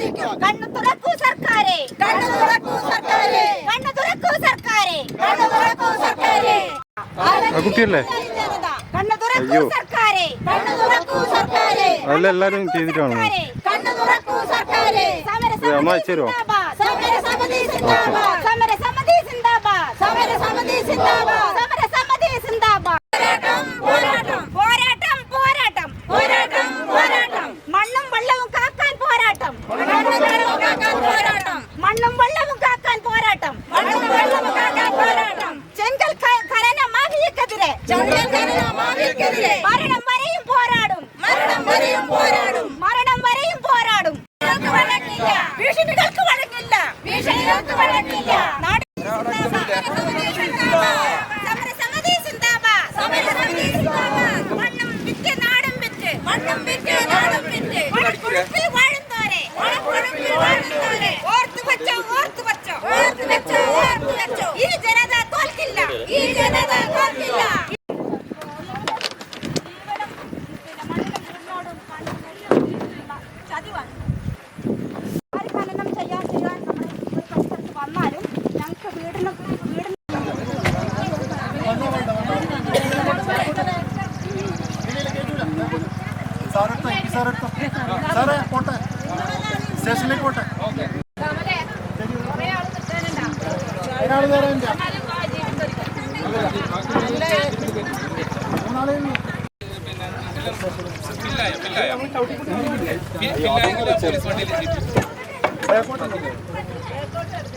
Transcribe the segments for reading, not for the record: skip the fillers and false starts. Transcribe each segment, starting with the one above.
പ്രവർത്തിക്കും. കണ്ണു തുറക്കൂ സർക്കാരെ, കണ്ണു തുറക്കൂ സർക്കാരെ, കണ്ണു തുറക്കൂ സർക്കാരെ, കണ്ണു തുറക്കൂ സർക്കാരെ. കുട്ടിയല്ലേ? കണ്ണു തുറക്കൂ സർക്കാരെ, കണ്ണു തുറക്കൂ സർക്കാരെ. അതെല്ലാരും ചെയ്തിട്ടാണ്. കണ്ണു തുറക്കൂ സർക്കാരെ. സമരസമിതി സിന്ദാബാദ്, സമരസമിതി സിന്ദാബാദ്, സമരസമിതി സിന്ദാബാദ്, സമരസമിതി സിന്ദാബാദ്. പോരാട്ടം പോരാട്ടം പോരാട്ടം പോരാട്ടം പോരാട്ടം. മണ്ണും വെള്ളവും കാക്കാൻ പോരാട്ടം, മണ്ണും വെള്ളവും കാക്കാൻ പോരാട്ടം, മണ്ണും വെള്ളവും കാക്കാൻ പോരാട്ടം. ചെങ്കൽ ഖനന മാഫിയക്കെതിരെ, ചെങ്കൽ ഖനന മാഫിയക്കെതിരെ മരണം വരെയും പോരാടും, മരണം വരെയും പോരാടും, മരണം വരെയും പോരാടും. ഭീഷണികൾക്ക് വഴങ്ങില്ല, ഭീഷണികൾക്ക് വഴങ്ങില്ല. സമരസമിതി സിന്ദാബാദ്, സമരസമിതി സിന്ദാബാദ്. മണ്ണും വിറ്റ് നാടും വിറ്റ്, മണ്ണും വിറ്റ് നാടും വിറ്റ്. ഓണക്കുടുപ്പിൽ വാഴുന്നോരെ, ഓണക്കുടുപ്പിൽ വാഴുന്നോരെ. ഓർത്തു വെച്ചോ, ഓർത്തു വെച്ചോ, ഓർത്തു വെച്ചോ, ഓർത്തു വെച്ചോ. ഈ ജനത തോൽക്കില്ല, ഈ ജനത തോൽക്കില്ല. സാറേ പോട്ടെ, സ്റ്റേഷനിലേക്ക് പോട്ടെ. ഒരാൾ തരാൻ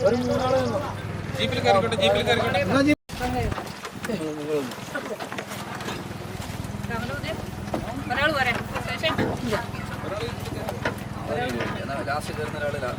ഒരു മൂന്നാളെ ജീപ്പിൽ കയറിക്കോട്ടെ, ജീപ്പിൽ കയറിക്കോട്ടെ. ലാസ്റ്റ് കയറുന്ന ഒരാൾ